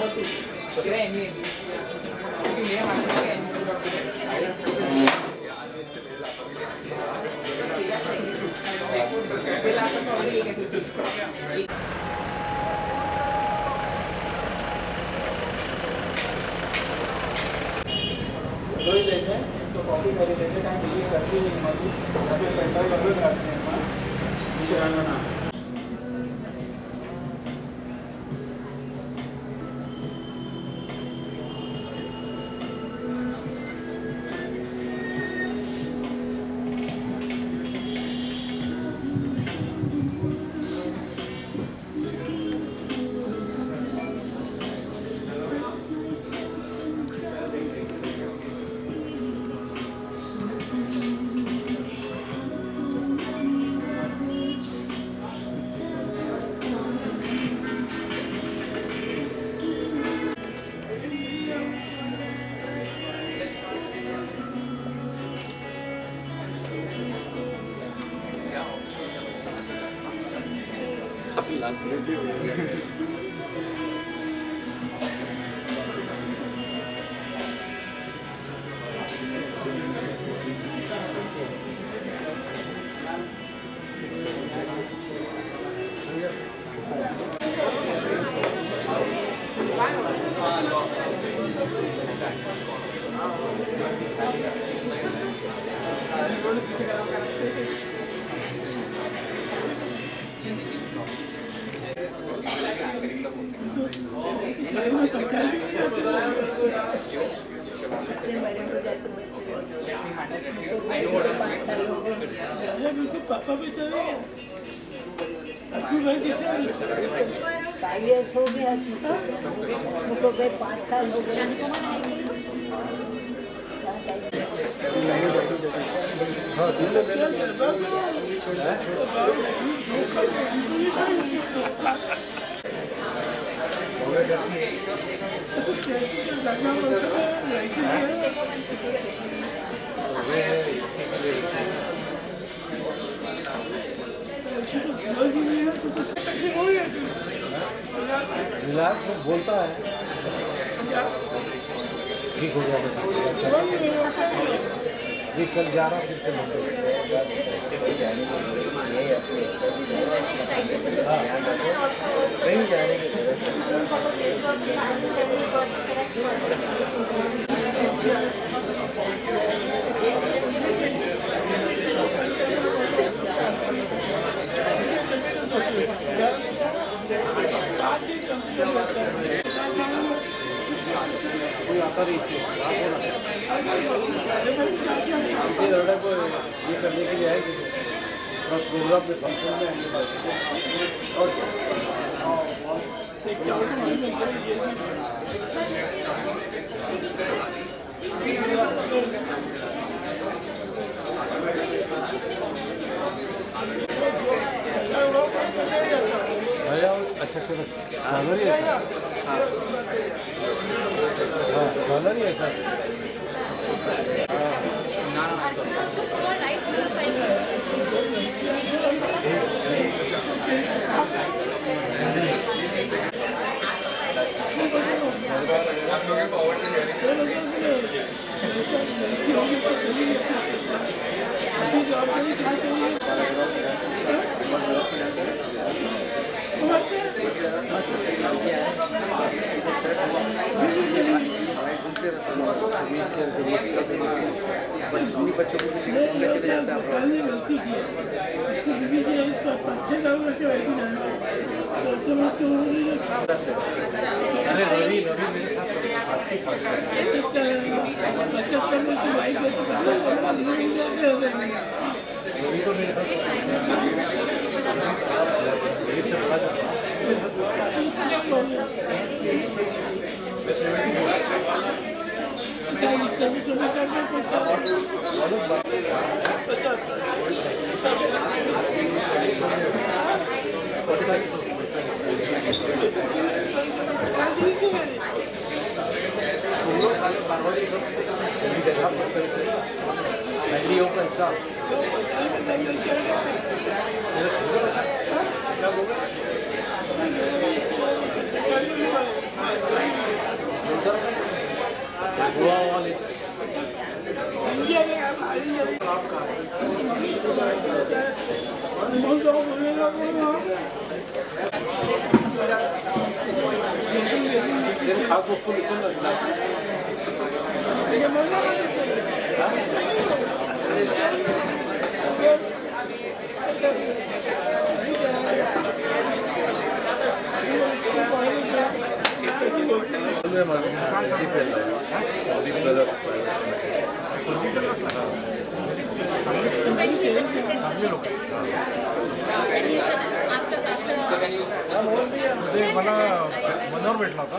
रोज लेते हैं तो कॉपी कर लेते हैं, टाइम डिलीट करती नहीं हमारी या फिर पेंड्राइव अलग रखते हैं हमारा विश्राम बना। काफी लास्ट मिनट भी हो गया। पापा भी चले गए, भाई IAS हो गया, उनको गए 5 साल हो गए। बोलता है ठीक हो जाएगा। कल जा रहा फिर से कहीं जाने की आता रही थी ये करने के लिए आए कि प्रोग्राम में फंक्शन में अच्छा चलो डॉलर ही है डॉलर ही है सर। बच्चों को चले जाता है। रवि मेरे साथ When he was the chief guest. Then he said after. So when you मनोहर भेटला होता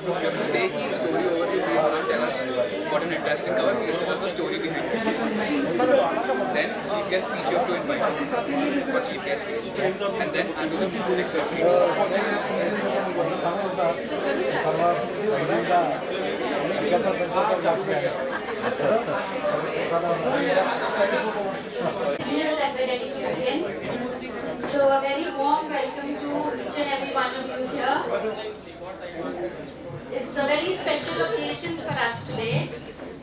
You have to say the story over the page and tell us what an interesting cover. Please tell us the story behind it. Then chief guest speech you have to invite for chief guest speech, and then I'll do the public ceremony. That we're ready to begin. So a very warm welcome to each and every one of you here. It's a very special occasion for us today.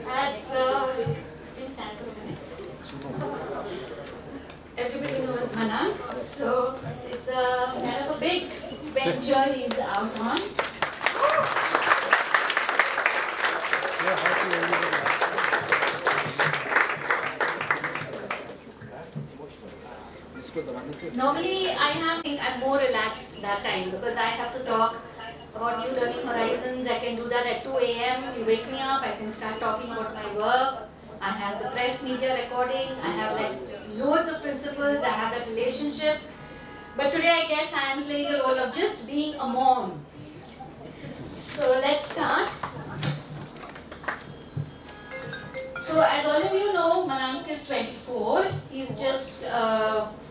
As please stand for a minute. Everybody knows Manang, so it's a kind of a big venture he's out on. Normally, I'm more relaxed that time because I have to talk about New Learning Horizons. I can do that at 2 a.m. You wake me up, I can start talking about my work. I have the press media recording. I have like loads of principles. I have that relationship. But today, I guess I am playing the role of just being a mom. So let's start. So as all of you know, Manank is 24. He's just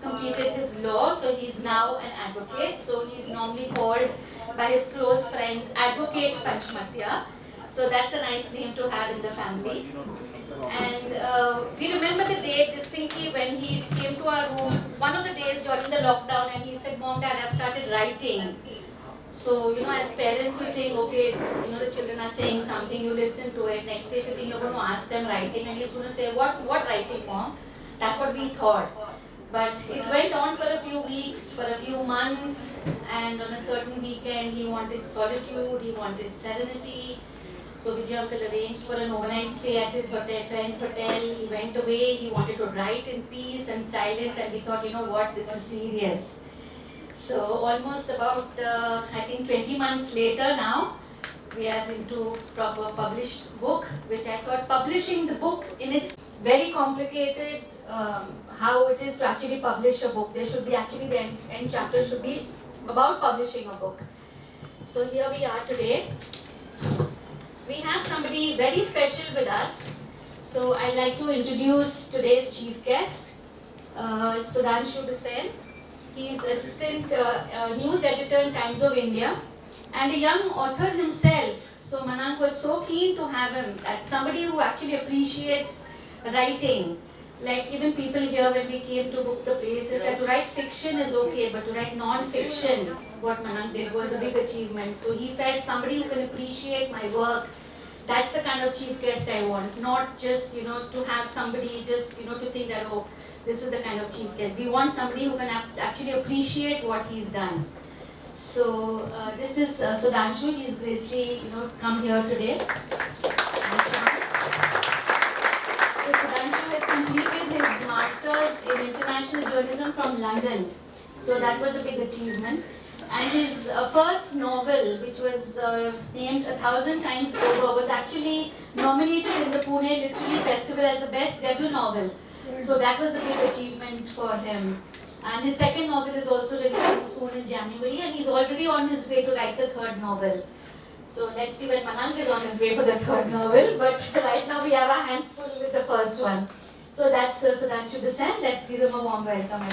completed his law, so he's now an advocate. So he's normally called by his close friends Advocate Panchmatya. So that's a nice name to have in the family. And we remember the day distinctly when he came to our room, one of the days during the lockdown, and he said, "Mom, Dad, I've started writing." So, as parents, you think, okay, it's, the children are saying something, you listen to it. Next day, if you think you're going to ask them writing, and he's going to say, what writing, Mom? That's what we thought. But it went on for a few weeks, for a few months, and on a certain weekend, he wanted solitude, he wanted serenity. So Vijay uncle arranged for an overnight stay at his friend's hotel. He went away, he wanted to write in peace and silence, and he thought, this is serious. So almost about, I think 20 months later now, we are into proper published book, which I thought publishing the book in its very complicated, how it is to actually publish a book. There should be actually the end chapter should be about publishing a book. So here we are today. We have somebody very special with us. So I'd like to introduce today's chief guest, Sudhanshu Besen. He's assistant news editor in Times of India and a young author himself. So Manank was so keen to have him, that somebody who actually appreciates writing. Like even people here when we came to book the places said to write fiction is okay, but to write non-fiction, what Manank did was a big achievement. So he felt somebody who can appreciate my work. That's the kind of chief guest I want, not just to have somebody just to think that, oh, this is the kind of chief guest. We want somebody who can actually appreciate what he's done. So this is Sudhanshu. He's graciously come here today. So Sudhanshu has completed his masters in international journalism from London. So that was a big achievement. And his first novel, which was named 1,000 Times Over, was actually nominated in the Pune Literary Festival as the best debut novel. So that was a big achievement for him. And his second novel is also releasing soon in January, and he's already on his way to write the third novel. So let's see when Manank is on his way for the third novel, but right now we have our hands full with the first one. So that's Sudhanshu Besen. Let's give him a warm welcome.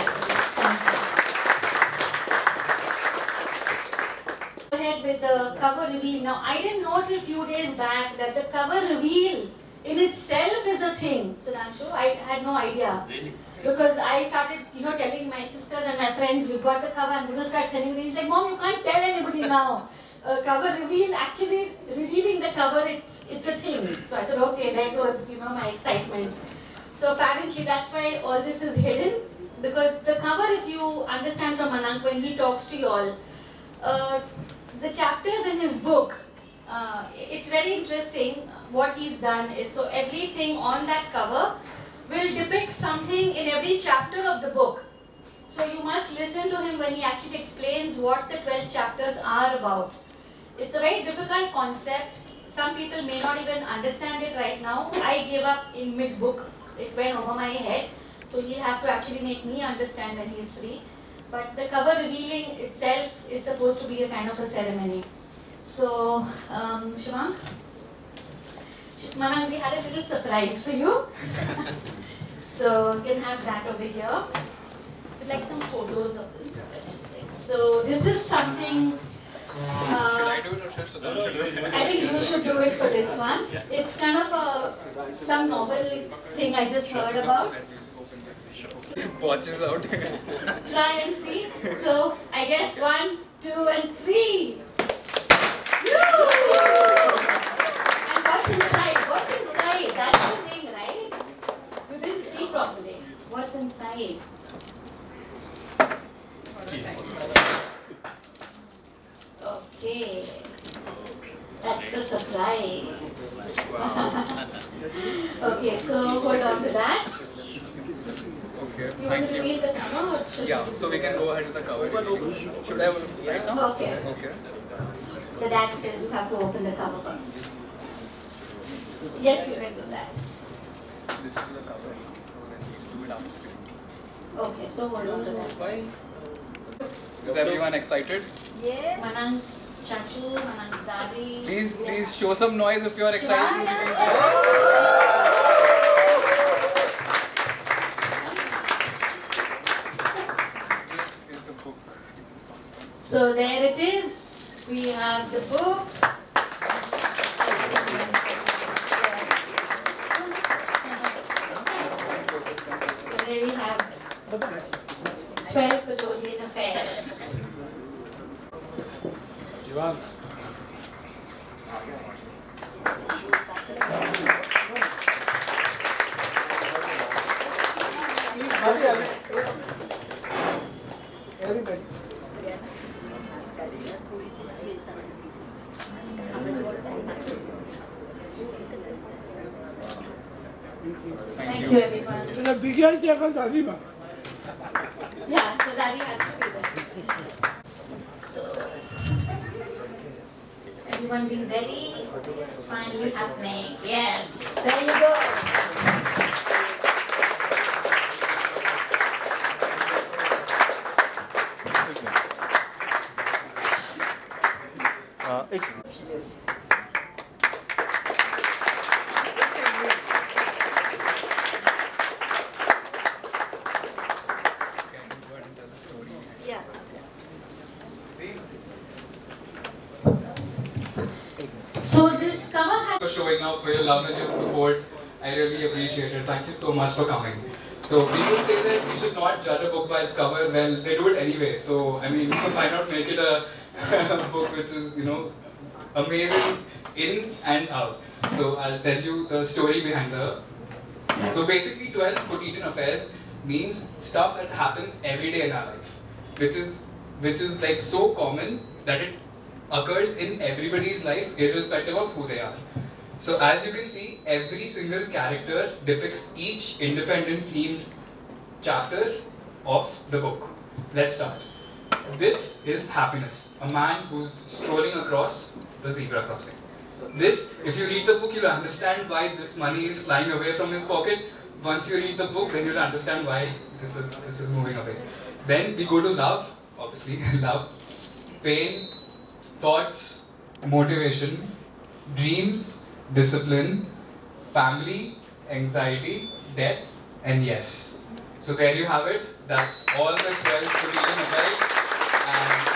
Go ahead with the cover reveal. Now, I didn't know till a few days back that the cover reveal in itself is a thing, Sudhanshu. I had no idea. Really? Because I started, telling my sisters and my friends, we've got the cover, I'm going to start sending it. He's like, Mom, you can't tell anybody now. cover reveal, actually revealing the cover, it's a thing. So I said, okay, there goes, my excitement. So apparently that's why all this is hidden, because the cover, if you understand from Anank when he talks to you all, the chapters in his book, it's very interesting. What he's done is, so everything on that cover will depict something in every chapter of the book. So you must listen to him when he actually explains what the 12 chapters are about. It's a very difficult concept. Some people may not even understand it right now. I gave up in mid-book. It went over my head. So he'll have to actually make me understand when he's free. But the cover revealing itself is supposed to be a kind of a ceremony. So, Shivang? Mama, we had a little surprise for you. So you can have that over here. We'd like some photos of this. So this is something. Should I do it or should Sudhan do it? I think you should do it for this one. It's kind of some novel thing I just heard about. Watches out. Try and see. So I guess 1, 2, and 3. And what's inside? What's inside? That's the thing, right? You didn't see properly. What's inside? Okay. That's the surprise. Okay, so hold on to that. Okay, You want thank to you. reveal the cover or should Yeah, so we can go ahead with the cover. Should I right now? Okay. Okay. The dad says you have to open the cover first. Yes, you can do that. This is the cover, so then we do it after. Okay, so hold on to that. Is everyone excited? Yeah. Manang's chachu, Manang's daddy. Please show some noise if you are excited. This is the book. So there it is. We have the book. So there we have 12 Custodian Affairs. Jivan. Everybody. Thank you, everyone. Yeah, so daddy has to be there. So, everyone be ready? It's finally happening. Yes, there you go. Yes. Yeah. So this cover has For showing up, for your love and your support. I really appreciate it. Thank you so much for coming. So people say that we should not judge a book by its cover. Well, they do it anyway. So I mean, why not make it a book which is, amazing in and out. So I'll tell you the story behind the. So basically, 12 quotidian affairs means stuff that happens every day in our life, which is like so common that it occurs in everybody's life, irrespective of who they are. So as you can see, every single character depicts each independent themed chapter of the book. Let's start. This is Happiness, a man who's strolling across the zebra crossing. This, if you read the book, you'll understand why this money is flying away from his pocket. Once you read the book, then you'll understand why this is moving away. Then we go to love, obviously, love, pain, thoughts, motivation, dreams, discipline, family, anxiety, death, and yes. So there you have it. That's all the 12 quotidian affairs. And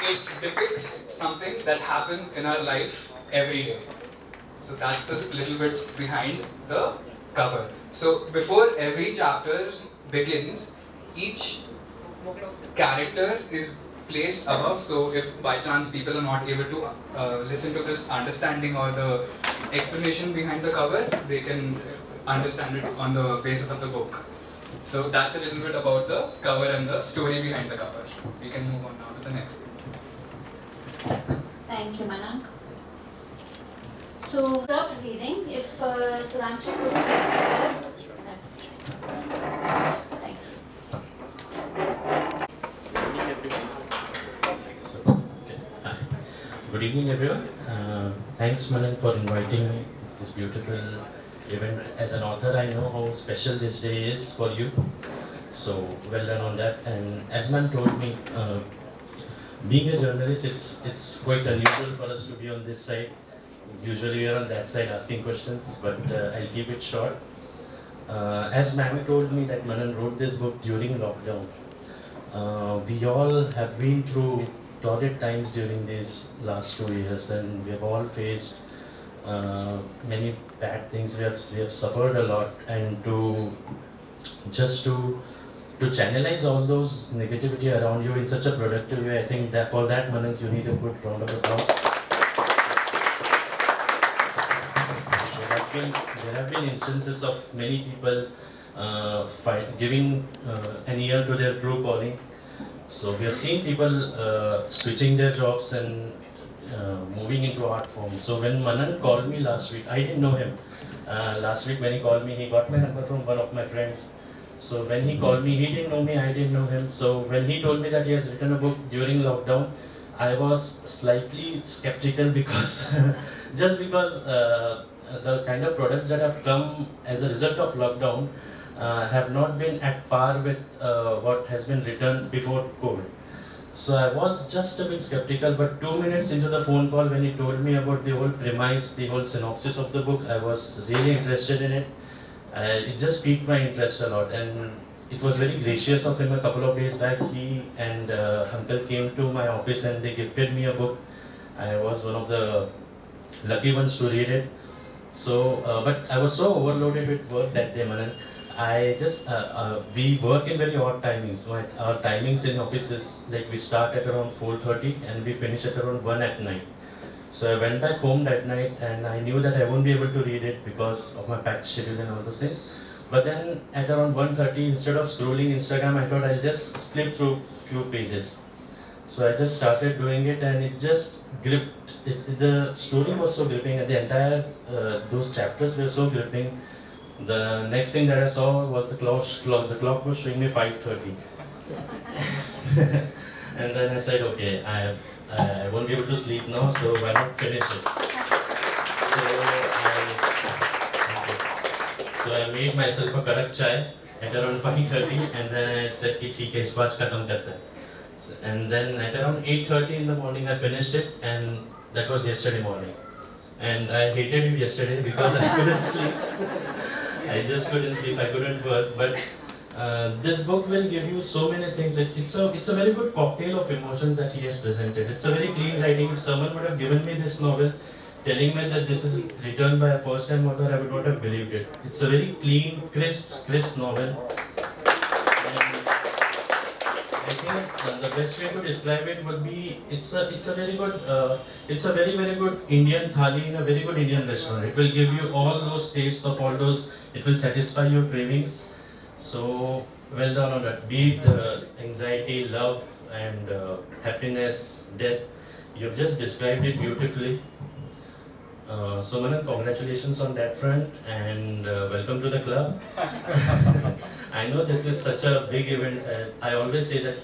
it depicts something that happens in our life every day. So that's just a little bit behind the cover. So before every chapter begins, each character is placed above, so if by chance people are not able to listen to this understanding or the explanation behind the cover, they can understand it on the basis of the book. So that's a little bit about the cover and the story behind the cover. We can move on now to the next page. Thank you, Manak. So, stop reading. If Sudhanshu could say a few words. Thank you. Good evening, everyone. Thanks, Manan, for inviting me to this beautiful event. As an author, I know how special this day is for you. So, well done on that. And as Man told me, being a journalist, it's quite unusual for us to be on this side. Usually we are on that side asking questions, but I'll keep it short. As Ma'am told me that Manan wrote this book during lockdown. We all have been through torrid times during these last 2 years, and we have all faced many bad things. We have suffered a lot, and to channelize all those negativity around you in such a productive way, I think that for that, Manan, you need a good round of applause. There have been instances of many people giving an ear to their true calling. So we have seen people switching their jobs and moving into art form. So when Manan called me last week, I didn't know him. Last week when he called me, he got my number from one of my friends. So when he called me, he didn't know me, I didn't know him. So when he told me that he has written a book during lockdown, I was slightly skeptical because just because the kind of products that have come as a result of lockdown have not been at par with what has been written before COVID. So I was just a bit skeptical, but 2 minutes into the phone call when he told me about the whole premise, the whole synopsis of the book, I was really interested in it. It just piqued my interest a lot, and it was very gracious of him. A couple of days back, he and uncle came to my office and they gifted me a book. I was one of the lucky ones to read it. So, but I was so overloaded with work that day, Manan. I just, we work in very odd timings. Right? Our timings in office is like we start at around 4:30 and we finish at around 1 at night. So I went back home that night and I knew that I won't be able to read it because of my packed schedule and all those things. But then at around 1:30, instead of scrolling Instagram, I thought I'll just flip through few pages. So I just started doing it and it just gripped. The story was so gripping, and the entire, those chapters were so gripping. The next thing that I saw was the clock was showing me 5:30. And then I said, okay, I won't be able to sleep now, so why not finish it? So I made myself a kadak chai at around 5:30, and then I said, "ठीक है, इस बात खत्म करते हैं." And then at around 8:30 in the morning, I finished it, and that was yesterday morning. And I hated it yesterday because I couldn't sleep. I just couldn't sleep. I couldn't work. But this book will give you so many things. It's a very good cocktail of emotions that he has presented. It's a very clean writing. If someone would have given me this novel, telling me that this is written by a first-time author, I would not have believed it. It's a very clean, crisp novel. I think the best way to describe it would be it's a very good Indian thali in a very good Indian restaurant. It will give you all those tastes of all those. It will satisfy your cravings. So well done on that. Be it anxiety, love, and happiness, death. You've just described it beautifully. So Manan, congratulations on that front, and welcome to the club. I know this is such a big event. I always say that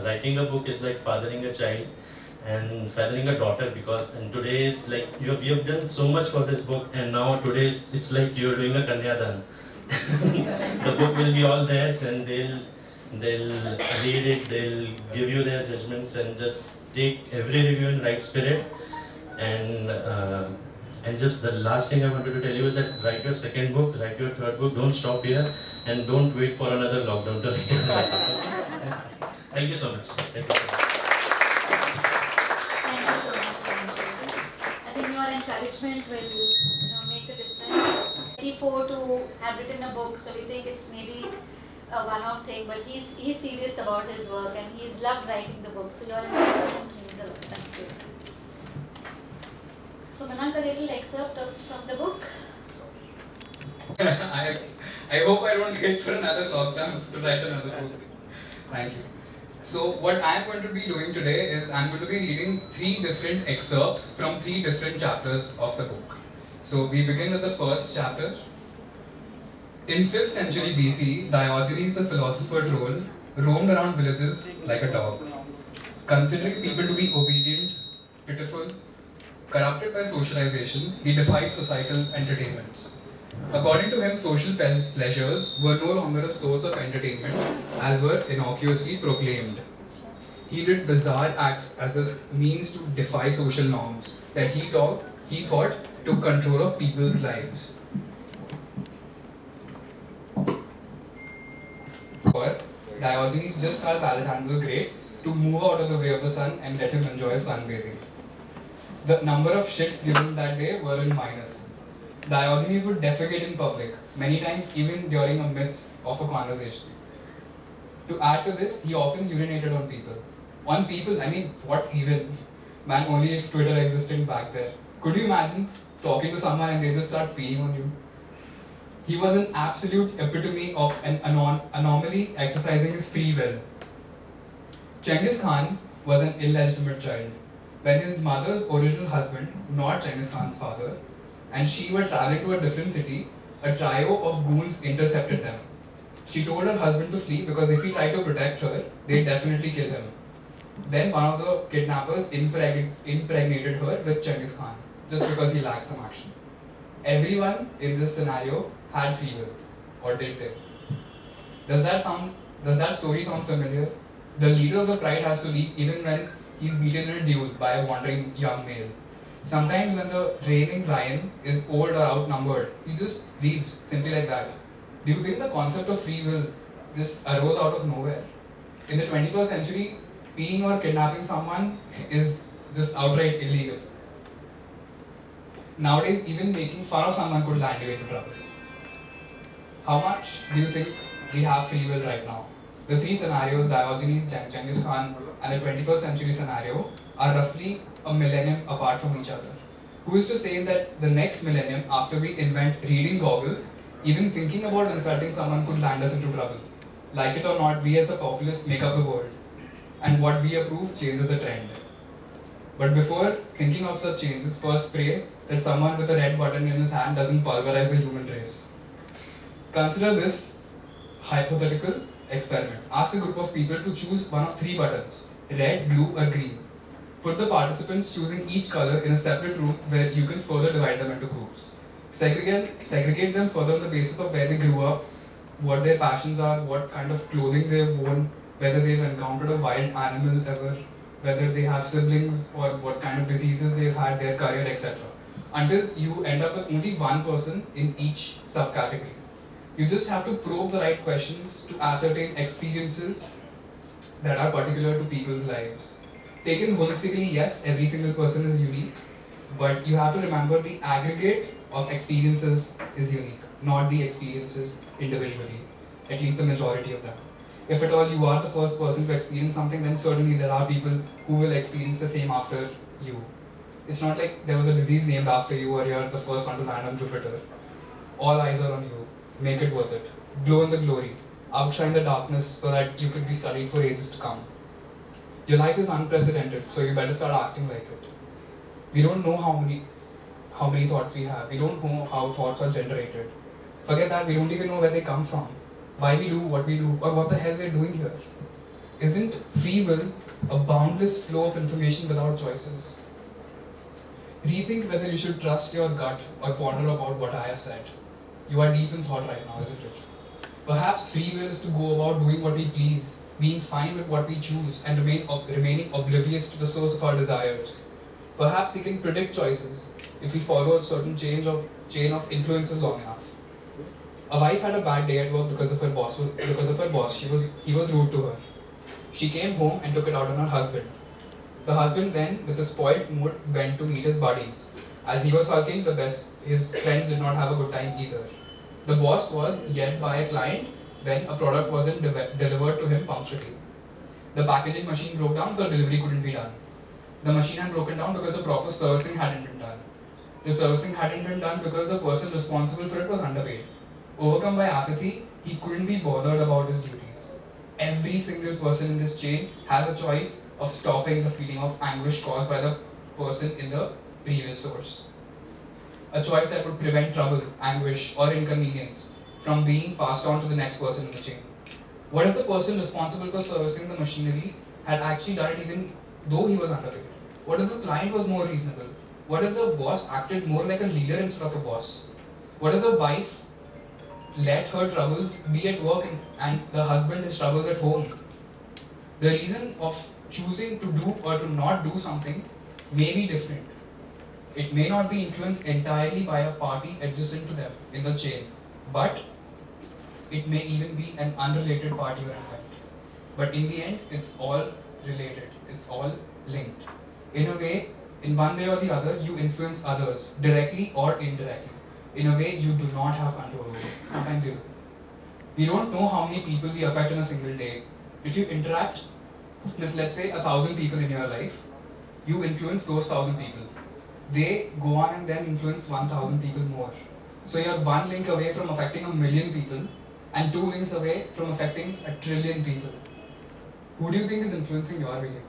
writing a book is like fathering a child and fathering a daughter, because and today is like you have done so much for this book, and now today it's like you're doing a Kanyadan. The book will be all theirs, and they'll read it, they'll give you their judgments, and just take every review in right spirit. And just the last thing I wanted to tell you is that write your second book, write your third book, don't stop here, and don't wait for another lockdown to write it. Okay? Thank you so much. Thank you so much. Thank you so much. I think your encouragement will make a difference. 24 to have written a book, so we think it's maybe a one-off thing, but he's serious about his work and he's loved writing the book. So your encouragement means a lot. Thank you. So Mayank, a little excerpt from the book. I hope I don't wait for another lockdown to write another book. Thank you. So what I'm going to be doing today is I'm going to be reading 3 different excerpts from 3 different chapters of the book. So we begin with the first chapter. In 5th century BC, Diogenes the philosopher roamed around villages like a dog, considering people to be obedient, pitiful, corrupted by socialization. He defied societal entertainments. According to him, social pleasures were no longer a source of entertainment, as were innocuously proclaimed. He did bizarre acts as a means to defy social norms that he thought took control of people's lives. Or Diogenes, just as Alexander the Great, to move out of the way of the sun and let him enjoy sunbathing. The number of shits given that day were in minus. Diogenes would defecate in public, many times even during a midst of a conversation. To add to this, he often urinated on people. On people, I mean, what even? Man, only if Twitter existed back there. Could you imagine talking to someone and they just start peeing on you? He was an absolute epitome of an anomaly exercising his free will. Genghis Khan was an illegitimate child. When his mother's original husband, not Genghis Khan's father, and she were traveling to a different city, a trio of goons intercepted them. She told her husband to flee because if he tried to protect her, they'd definitely kill him. Then one of the kidnappers impregnated her with Genghis Khan, just because he lacked some action. Everyone in this scenario had free will, or did they? Does that story sound familiar? The leader of the pride has to leave even when he's beaten in a duel by a wandering young male. Sometimes when the reigning lion is old or outnumbered, he just leaves, simply like that. Do you think the concept of free will just arose out of nowhere? In the 21st century, peeing or kidnapping someone is just outright illegal. Nowadays, even making fun of someone could land you into trouble. How much do you think we have free will right now? The 3 scenarios, Diogenes, Genghis Khan, and the 21st century scenario, are roughly a millennium apart from each other. Who is to say that the next millennium, after we invent reading goggles, even thinking about insulting someone could land us into trouble? Like it or not, we as the populace make up the world, and what we approve changes the trend. But before thinking of such changes, first pray that someone with a red button in his hand doesn't pulverize the human race. Consider this hypothetical experiment. Ask a group of people to choose one of 3 buttons, red, blue, or green. Put the participants choosing each color in a separate room where you can further divide them into groups. Segregate them further on the basis of where they grew up, what their passions are, what kind of clothing they've worn, whether they've encountered a wild animal ever, whether they have siblings, or what kind of diseases they've had, their career, etc. Until you end up with only one person in each subcategory. You just have to probe the right questions to ascertain experiences that are particular to people's lives. Taken holistically, yes, every single person is unique, but you have to remember the aggregate of experiences is unique, not the experiences individually, at least the majority of them. If at all you are the first person to experience something, then certainly there are people who will experience the same after you. It's not like there was a disease named after you or you're the first one to land on Jupiter. All eyes are on you. Make it worth it. Glow in the glory. Outshine the darkness so that you could be studied for ages to come. Your life is unprecedented, so you better start acting like it. We don't know how many thoughts we have. We don't know how thoughts are generated. Forget that, we don't even know where they come from, why we do what we do, or what the hell we're doing here. Isn't free will a boundless flow of information without choices? Rethink whether you should trust your gut or ponder about what I have said. You are deep in thought right now, isn't it? Perhaps free will is to go about doing what we please, being fine with what we choose, and remaining oblivious to the source of our desires. Perhaps we can predict choices if we follow a certain chain of influences long enough. A wife had a bad day at work because of her boss. He was rude to her. She came home and took it out on her husband. The husband then, with a spoiled mood, went to meet his buddies. As he was sulking, his friends did not have a good time either. The boss was yelled by a client when a product wasn't delivered to him punctually. The packaging machine broke down, so the delivery couldn't be done. The machine had broken down because the proper servicing hadn't been done. The servicing hadn't been done because the person responsible for it was underpaid. Overcome by apathy, he couldn't be bothered about his duties. Every single person in this chain has a choice of stopping the feeling of anguish caused by the person in the previous source. A choice that would prevent trouble, anguish, or inconvenience from being passed on to the next person in the chain. What if the person responsible for servicing the machinery had actually done it even though he was underpaid? What if the client was more reasonable? What if the boss acted more like a leader instead of a boss? What if the wife let her troubles be at work and the husband his troubles at home? The reason of choosing to do or to not do something may be different. It may not be influenced entirely by a party adjacent to them in the chain, but it may even be an unrelated party or event. But in the end, it's all related, it's all linked. In a way, in one way or the other, you influence others, directly or indirectly. In a way you do not have control over. Sometimes you do. We don't know how many people we affect in a single day. If you interact with, let's say, 1,000 people in your life, you influence those 1,000 people. They go on and then influence 1,000 people more. So you're one link away from affecting 1,000,000 people and 2 links away from affecting 1,000,000,000,000 people. Who do you think is influencing your behavior?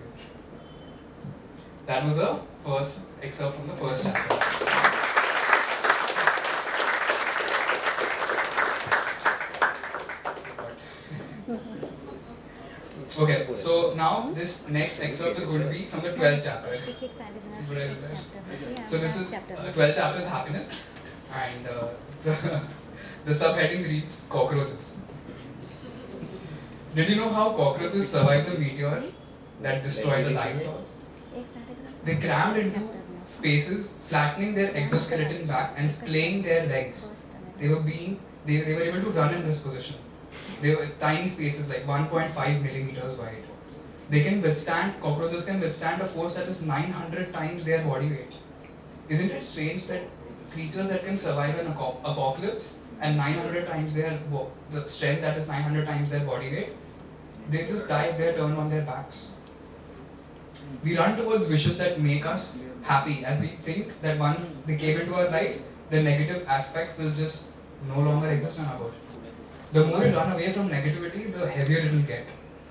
That was the first excerpt from the first chapter. Okay, so now this next excerpt is going to be from the 12th chapter. So this is 12th chapter is happiness, and the subheading reads cockroaches. Did you know how cockroaches survived the meteor that destroyed the dinosaurs? They crammed into spaces, flattening their exoskeleton back and splaying their legs. They were able to run in this position. They were tiny spaces like 1.5 millimeters wide. Cockroaches can withstand a force that is 900 times their body weight. Isn't it strange that creatures that can survive an apocalypse and 900 times the strength that is 900 times their body weight, they just die if they are turned on their backs. We run towards wishes that make us happy, as we think that once they came into our life, the negative aspects will just no longer exist in our world. The more we run away from negativity, the heavier it will get.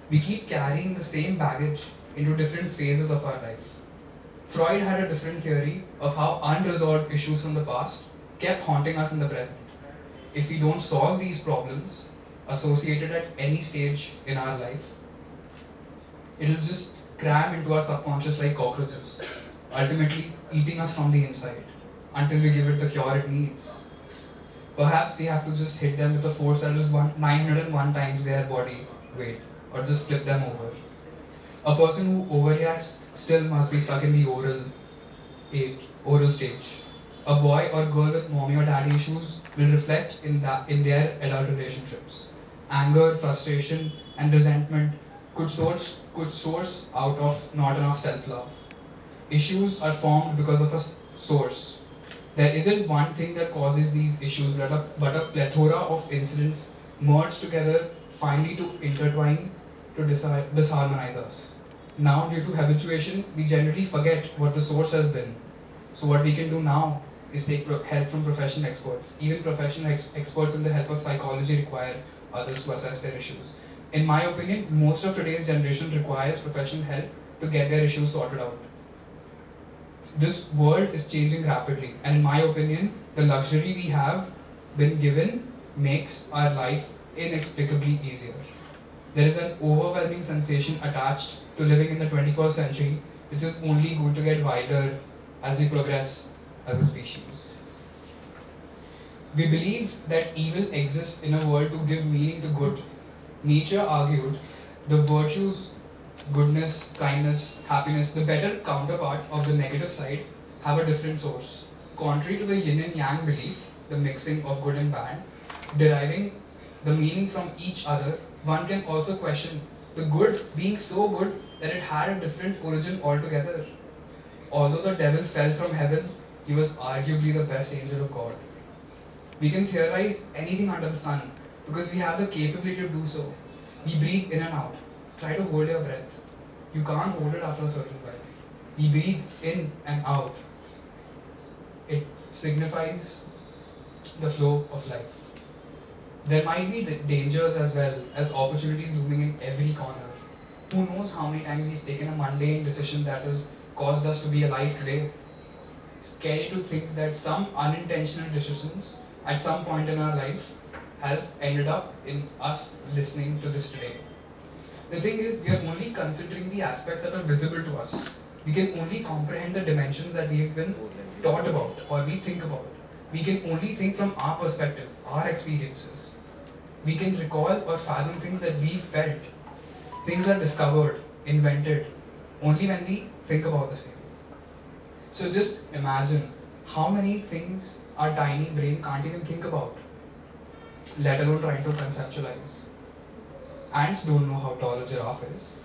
We keep carrying the same baggage into different phases of our life. Freud had a different theory of how unresolved issues from the past kept haunting us in the present. If we don't solve these problems associated at any stage in our life, it'll just cram into our subconscious like cockroaches, ultimately eating us from the inside until we give it the cure it needs. Perhaps we have to just hit them with a force that is 901 times their body weight, or just flip them over. A person who overreacts still must be stuck in the oral stage. A boy or girl with mommy or daddy issues will reflect in their adult relationships. Anger, frustration, and resentment could source out of not enough self-love. Issues are formed because of a source. There isn't one thing that causes these issues, but a plethora of incidents merge together, finally to intertwine to disharmonize us. Now, due to habituation, we generally forget what the source has been. So what we can do now is take help from professional experts. Even professional experts with the help of psychology require others to assess their issues. In my opinion, most of today's generation requires professional help to get their issues sorted out. This world is changing rapidly, and in my opinion, the luxury we have been given makes our life inexplicably easier. There is an overwhelming sensation attached to living in the 21st century, which is only going to get wider as we progress as a species. We believe that evil exists in a world to give meaning to good. Nietzsche argued the virtues, goodness, kindness, happiness, the better counterpart of the negative side, have a different source. Contrary to the yin and yang belief, the mixing of good and bad, deriving the meaning from each other, one can also question the good being so good that it had a different origin altogether. Although the devil fell from heaven, he was arguably the best angel of God. We can theorize anything under the sun, because we have the capability to do so. We breathe in and out. Try to hold your breath. You can't hold it after a certain while. We breathe in and out. It signifies the flow of life. There might be dangers as well as opportunities looming in every corner. Who knows how many times we've taken a mundane decision that has caused us to be alive today. Scary to think that some unintentional decisions at some point in our life has ended up in us listening to this today. The thing is, we are only considering the aspects that are visible to us. We can only comprehend the dimensions that we have been taught about or we think about. We can only think from our perspective, our experiences. We can recall or fathom things that we felt. Things are discovered, invented, only when we think about the same. So just imagine how many things our tiny brain can't even think about, let alone trying to conceptualize. Ants don't know how tall a giraffe is.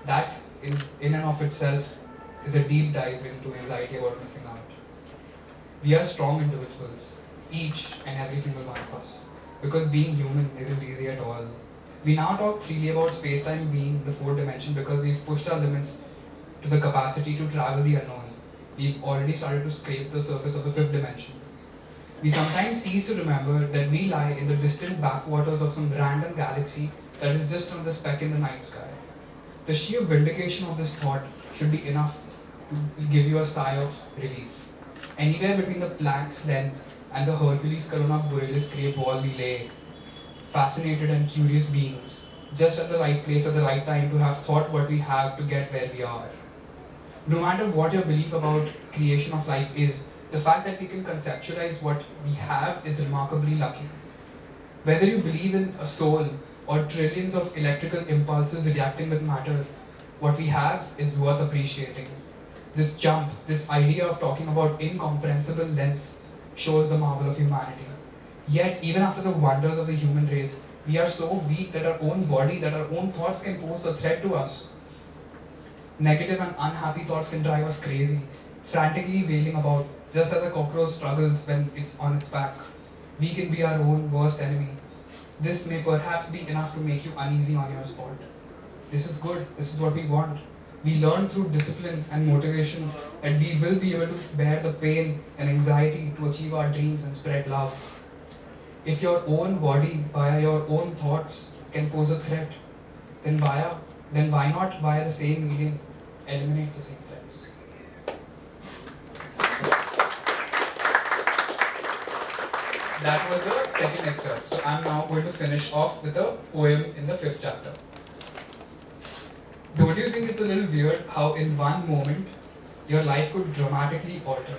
That in and of itself is a deep dive into anxiety about missing out. We are strong individuals, each and every single one of us, because being human isn't easy at all. We now talk freely about space-time being the fourth dimension because we've pushed our limits to the capacity to travel the unknown. We've already started to scrape the surface of the fifth dimension. We sometimes cease to remember that we lie in the distant backwaters of some random galaxy that is just another speck in the night sky. The sheer vindication of this thought should be enough to give you a sigh of relief. Anywhere between the Planck's length and the Hercules Corona Borealis great wall we lay, fascinated and curious beings, just at the right place at the right time to have thought what we have to get where we are. No matter what your belief about creation of life is, the fact that we can conceptualize what we have is remarkably lucky. Whether you believe in a soul or trillions of electrical impulses reacting with matter, what we have is worth appreciating. This jump, this idea of talking about incomprehensible lengths, shows the marvel of humanity. Yet, even after the wonders of the human race, we are so weak that our own body, that our own thoughts can pose a threat to us. Negative and unhappy thoughts can drive us crazy, frantically wailing about, just as a cockroach struggles when it's on its back. We can be our own worst enemy. This may perhaps be enough to make you uneasy on your spot. This is good, this is what we want. We learn through discipline and motivation that we will be able to bear the pain and anxiety to achieve our dreams and spread love. If your own body, via your own thoughts, can pose a threat, then why not via the same medium eliminate the same threats? That was the second excerpt. So I'm now going to finish off with a poem in the fifth chapter. Don't you think it's a little weird how in one moment your life could dramatically alter?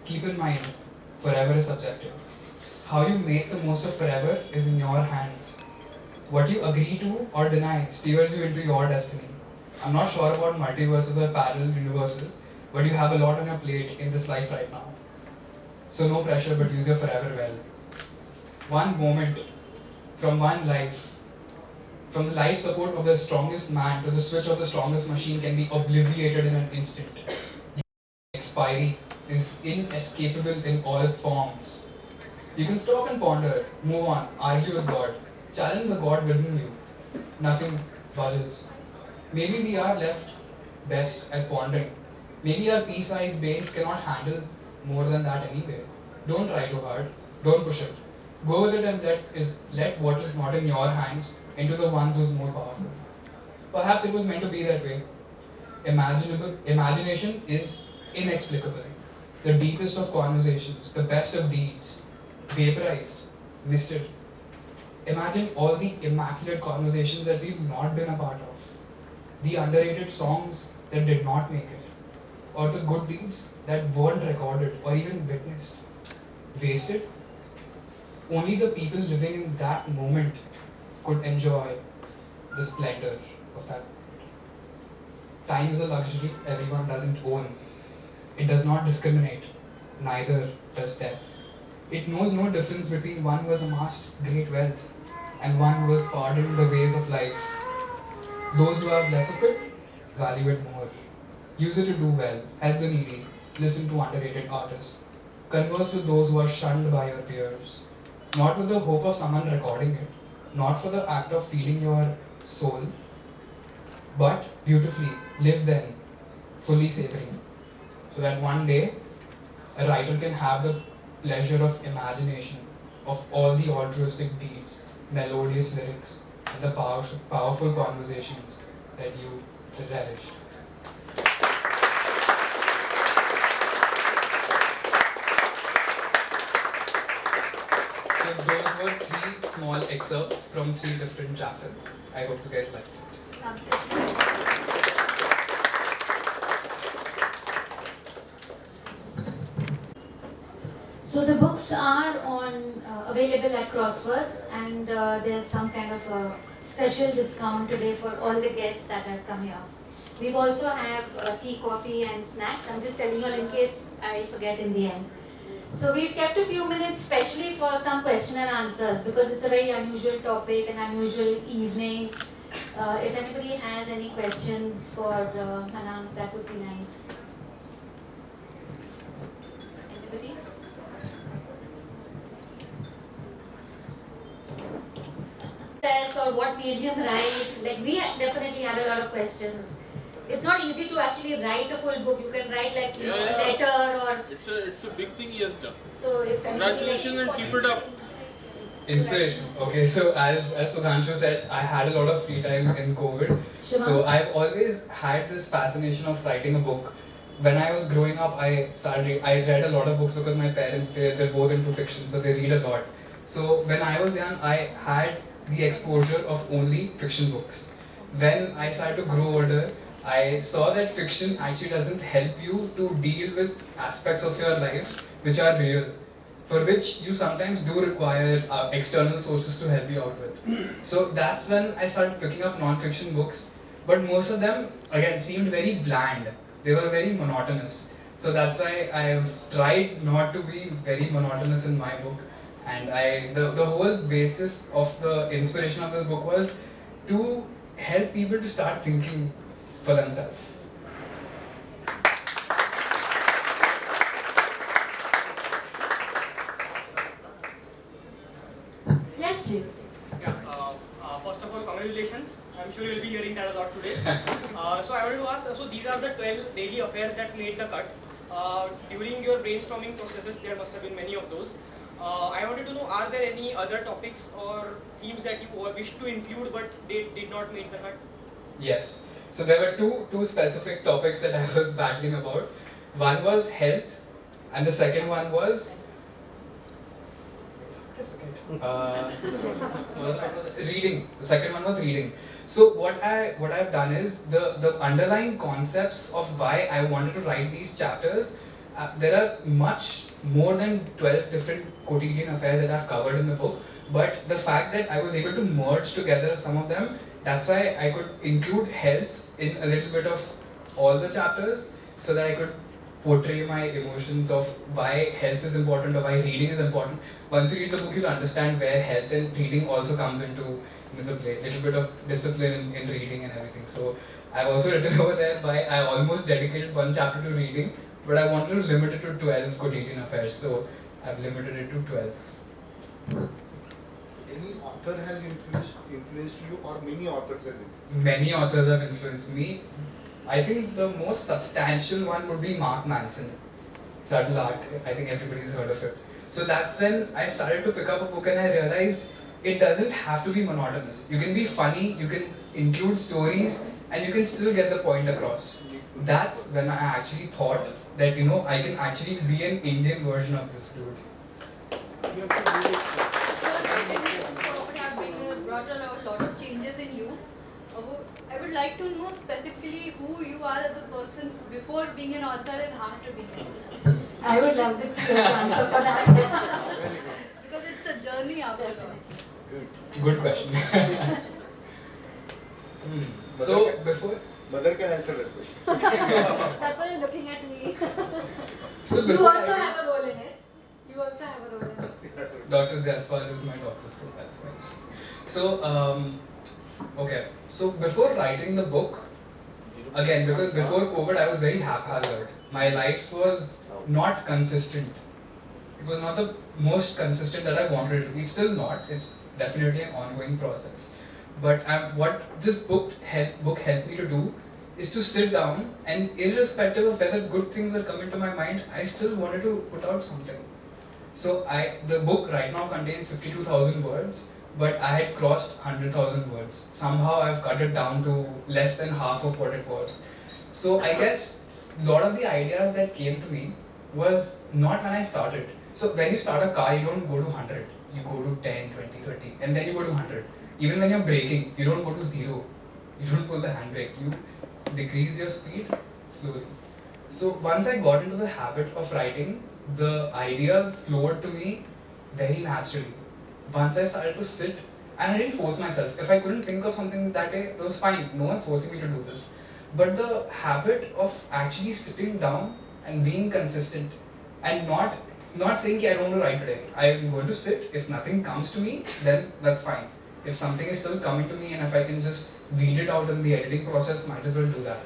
Keep in mind, forever is subjective. How you make the most of forever is in your hands. What you agree to or deny steers you into your destiny. I'm not sure about multiverses or parallel universes, but you have a lot on your plate in this life right now. So no pressure, but use your forever well. One moment from one life, from the life support of the strongest man to the switch of the strongest machine can be obliterated in an instant. Expiry is inescapable in all its forms. You can stop and ponder, move on, argue with God, challenge the God within you. Nothing budges. Maybe we are left best at pondering. Maybe our pea-sized brains cannot handle more than that anyway. Don't try too hard. Don't push it. Go with it and let what is not in your hands into the ones who is more powerful. Perhaps it was meant to be that way. Imagination is inexplicable. The deepest of conversations, the best of deeds, vaporized, misted. Imagine all the immaculate conversations that we've not been a part of. The underrated songs that did not make it. Or the good deeds that weren't recorded or even witnessed. Wasted? Only the people living in that moment could enjoy the splendor of that. Time is a luxury everyone doesn't own. It does not discriminate, neither does death. It knows no difference between one who has amassed great wealth and one who has pardoned the ways of life. Those who have less of it, value it more. Use it to do well, help the needy, listen to underrated artists, converse with those who are shunned by your peers. not with the hope of someone recording it, not for the act of feeding your soul, but beautifully live then, fully savoring, so that one day a writer can have the pleasure of imagination of all the altruistic deeds, melodious lyrics, and the powerful conversations that you relish. So those were 3 small excerpts from 3 different chapters. I hope you guys liked it. So the books are available at Crosswords, and there's some kind of a special discount today for all the guests that have come here. We also have tea, coffee and snacks. I'm just telling you all in case I forget in the end. So we've kept a few minutes specially for some question and answers because it's a very unusual topic, an unusual evening. If anybody has any questions for Anant, that would be nice. Anybody? Or what made him write? Like we definitely had a lot of questions. It's not easy to actually write a full book. You can write like a letter or. It's a big thing he has done. So if Congratulations and keep it up. Inspiration. Okay, so as Sudhanshu said, I had a lot of free time in COVID. So I've always had this fascination of writing a book. When I was growing up, I read a lot of books because my parents, they're both into fiction, so they read a lot. So when I was young, I had the exposure of only fiction books. When I started to grow older, I saw that fiction actually doesn't help you to deal with aspects of your life which are real, for which you sometimes do require external sources to help you out with. So that's when I started picking up non-fiction books, but most of them, again, seemed very bland. They were very monotonous. So that's why I've tried not to be very monotonous in my book. And the whole basis of the inspiration of this book was to help people to start thinking for themselves. Yes, please. Yeah. First of all, congratulations. I'm sure you'll be hearing that a lot today. So I wanted to ask, so these are the 12 daily affairs that made the cut. During your brainstorming processes, there must have been many of those. I wanted to know, are there any other topics or themes that you wish to include but they did not make the cut? Yes. So there were two specific topics that I was battling about. One was health, and the second one was reading. The second one was reading. So what I've done is the underlying concepts of why I wanted to write these chapters. There are much more than 12 different quotidian affairs that I've covered in the book, but the fact that I was able to merge together some of them, that's why I could include health in a little bit of all the chapters, so that I could portray my emotions of why health is important or why reading is important. Once you read the book, you'll understand where health and reading also comes into the play. A little bit of discipline in reading and everything. So I've also written over there why I almost dedicated one chapter to reading, but I wanted to limit it to 12 quotidian affairs, so I've limited it to 12. Any author has influenced you, or many authors have influenced? Many authors have influenced me. I think the most substantial one would be Mark Manson. Subtle Art, I think everybody's heard of it. So that's when I started to pick up a book and I realized it doesn't have to be monotonous. You can be funny, you can include stories, and you can still get the point across. That's when I actually thought that, you know, I can actually be an Indian version of this dude. Brought a lot of changes in you. I would like to know specifically who you are as a person before being an author and after being an author. I would love to answer for that. Because it's a journey after all. Good question. So before. Mother can answer that question. That's why you're looking at me. So You also have a role in it. You also have a role in it. Dr. Jaspal is my doctor, so that's fine. So, okay. So before writing the book, again, because before COVID I was very haphazard. My life was not consistent. It was not the most consistent that I wanted it to be. It's still not. It's definitely an ongoing process. But what this book helped me to do is to sit down and, irrespective of whether good things were coming to my mind, I still wanted to put out something. So the book right now contains 52,000 words, but I had crossed 100,000 words. Somehow I've cut it down to less than half of what it was. So I guess a lot of the ideas that came to me was not when I started. So when you start a car, you don't go to 100. You go to 10, 20, 30, and then you go to 100. Even when you're braking, you don't go to 0. You don't pull the handbrake. You decrease your speed slowly. So once I got into the habit of writing, the ideas flowed to me very naturally. Once I started to sit, and I didn't force myself. If I couldn't think of something that day, it was fine. No one's forcing me to do this. But the habit of actually sitting down and being consistent and not saying I don't want to write today. I'm going to sit. If nothing comes to me, then that's fine. If something is still coming to me and if I can just weed it out in the editing process, might as well do that.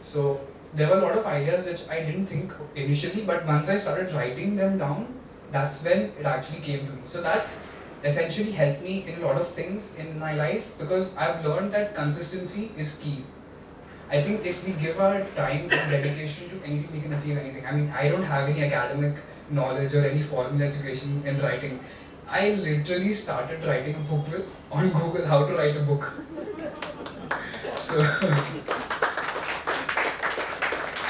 So there were a lot of ideas which I didn't think initially, but once I started writing them down, that's when it actually came to me. So that's essentially helped me in a lot of things in my life, because I've learned that consistency is key. I think if we give our time and dedication to anything, we can achieve anything. I mean, I don't have any academic knowledge or any formal education in writing. I literally started writing a book on Google how to write a book. So,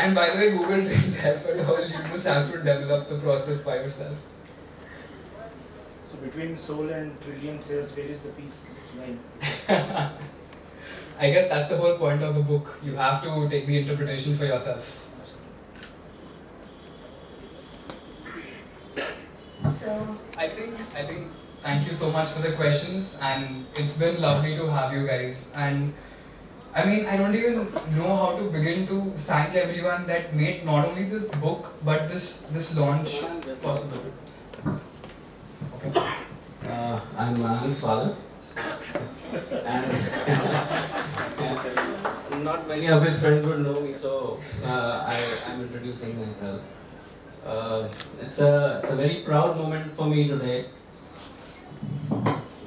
and by the way, Google didn't help at all. You just have to develop the process by yourself. So between soul and trillion cells, where is the peace line? I guess that's the whole point of the book. You have to take the interpretation for yourself. So I think thank you so much for the questions, and it's been lovely to have you guys. And I mean, I don't even know how to begin to thank everyone that made not only this book but this launch possible. Okay. I'm Manan's father, and not many of his friends would know me, so I'm introducing myself. It's a very proud moment for me today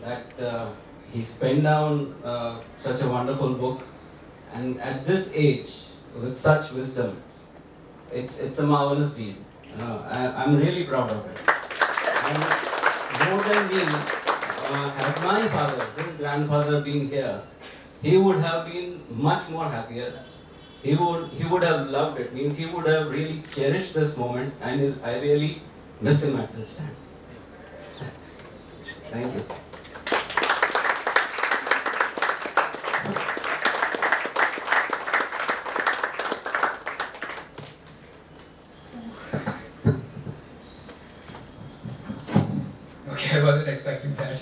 that he's penned down such a wonderful book, and at this age, with such wisdom, it's a marvelous deed. I'm really proud of it. And more than me, had my father, his grandfather been here, he would have been much more happier. He would have loved it. Means he would have really cherished this moment, and I really miss him at this time. Thank you. Okay, I wasn't expecting that.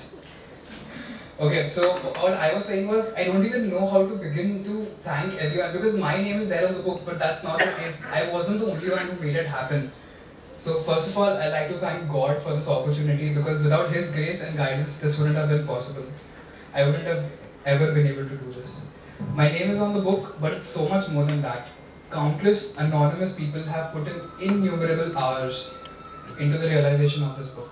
Okay, so what I was saying was, I don't even know how to begin to thank everyone, because my name is there on the book, but that's not the case. I wasn't the only one who made it happen. So first of all, I'd like to thank God for this opportunity, because without His grace and guidance, this wouldn't have been possible. I wouldn't have ever been able to do this. My name is on the book, but it's so much more than that. Countless anonymous people have put in innumerable hours into the realization of this book.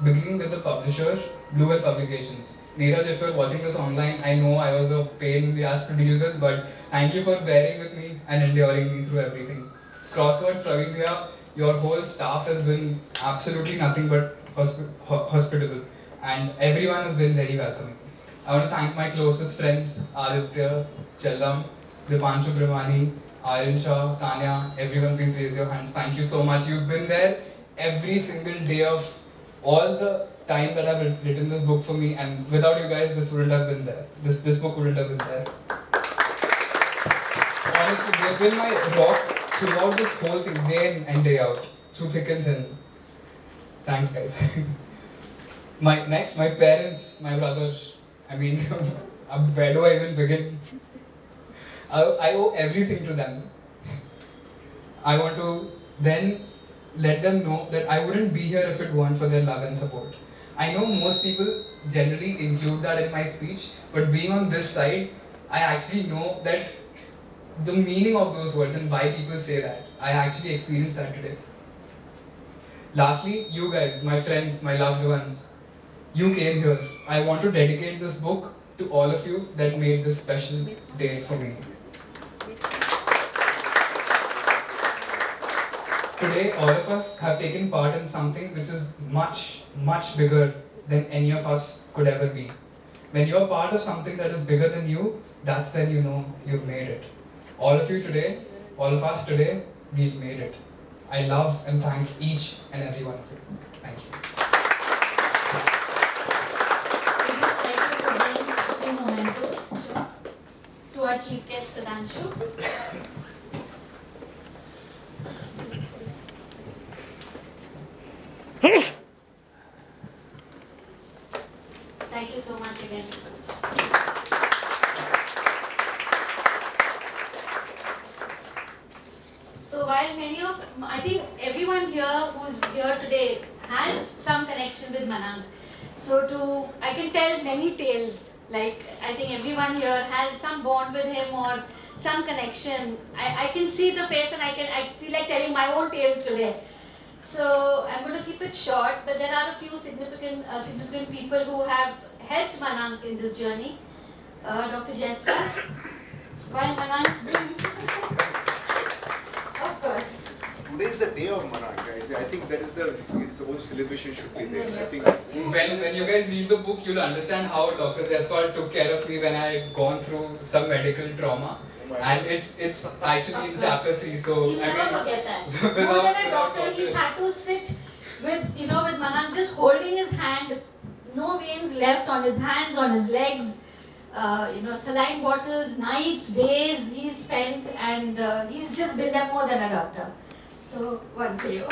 Beginning with the publisher, Bluewell Publications. Neeraj, if you're watching this online, I know I was a pain in the ass to deal with, but thank you for bearing with me and enduring me through everything. Crossword, Praveen, your whole staff has been absolutely nothing but hospitable, and everyone has been very welcoming. I want to thank my closest friends, Aditya, Chellam, Dipanshu Brahmani, Aryan Shah, Tanya, everyone please raise your hands. Thank you so much. You've been there every single day of all the time that I've written this book for me, and without you guys, this wouldn't have been there. This book wouldn't have been there. Honestly, they've been my rock throughout this whole thing, day in and day out, through thick and thin. Thanks, guys. My parents, my brother. I mean, where do I even begin? I owe everything to them. I want to then let them know that I wouldn't be here if it weren't for their love and support. I know most people generally include that in my speech, but being on this side, I actually know that the meaning of those words and why people say that. I actually experienced that today. Lastly, you guys, my friends, my loved ones, you came here. I want to dedicate this book to all of you that made this special day for me. Today, all of us have taken part in something which is much, much bigger than any of us could ever be. When you're part of something that is bigger than you, that's when you know you've made it. All of you today, all of us today, we've made it. I love and thank each and every one of you. Thank you. To our chief guest, Sudhanshu. Thank you so much again. So while I think everyone here who's here today has some connection with Manang. So I can tell many tales. Like, I think everyone here has some bond with him or some connection. I can see the face and I feel like telling my own tales today. So I'm going to keep it short, but there are a few significant people who have helped Manang in this journey. Dr. Jaiswal, while Manang's of course. Today is the day of Manang, guys. I think that is its own celebration should be there. I think when you guys read the book, you'll understand how Dr. Jaiswal took care of me when I had gone through some medical trauma. And it's actually in chapter 3. So You'll never forget that. without- More than a without doctor, he's had to sit with Manang, just holding his hand, no veins left on his hands, on his legs. Saline bottles, nights, days he's spent, and he's just been there more than a doctor. So, one to you.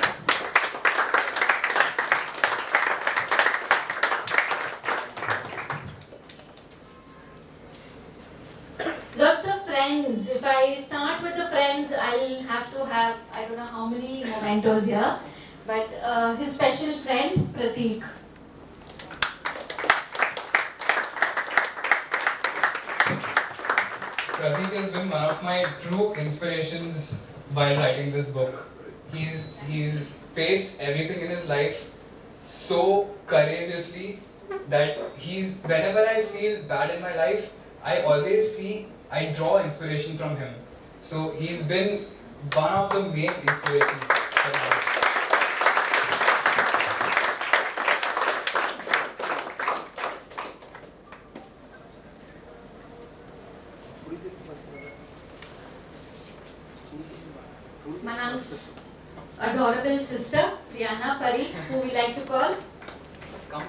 Lots of friends. If I start with the friends, I'll have to have, I don't know how many mementos here, but his special friend, Prateek. Prateek has been one of my true inspirations while writing this book. He's faced everything in his life so courageously that whenever I feel bad in my life, I draw inspiration from him. So he's been one of the main inspirations for me. Manang's adorable sister, Priyana Pari, who we like to call. Come.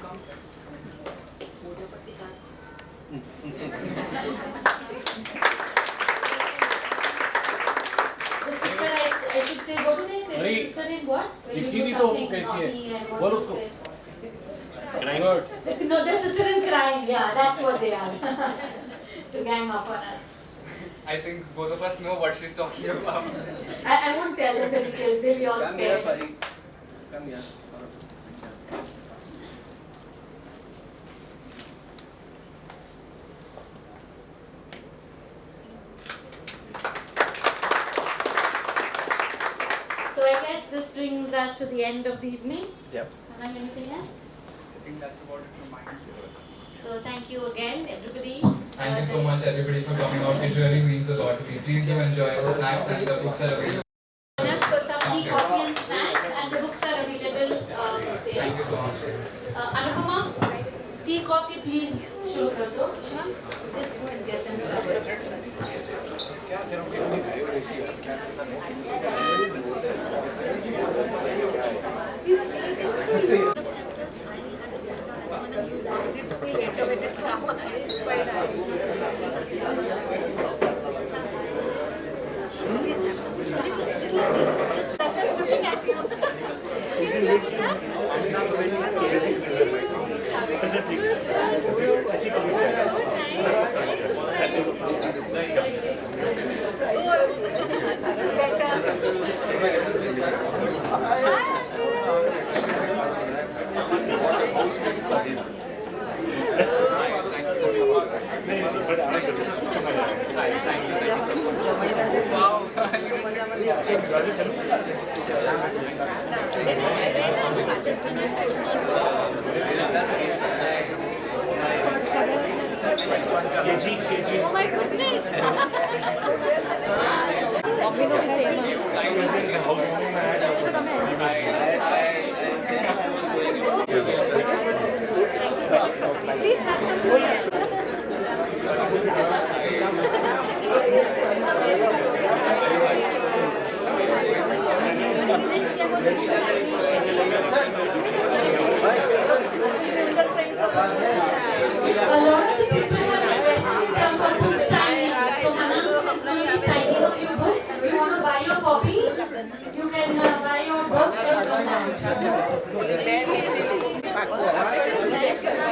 The sister, I should say, what do they say? The sister in what? When you do something naughty and what do you say? No, the sister in crime, yeah, that's what they are. To gang up on us. I think both of us know what she's talking about. I won't tell them the details, they'll be all scared. Come here. So I guess this brings us to the end of the evening. Yep. Manang, anything else? I think that's about it from my end. So thank you again, everybody. Thank you so much, everybody, for coming out. It really means a lot to me. Please do enjoy the snacks and the books are available. Just for some tea, coffee and snacks, and the books are available for sale. Thank you so much. Anupama, tea, coffee, please shuru kar do. Shivam, just go and get them started. Wow. Oh my goodness! Please have some A lot of the people have requested for book signing. So Manant is going to be signing a few books. If you want to buy your copy, you can buy your book based on that.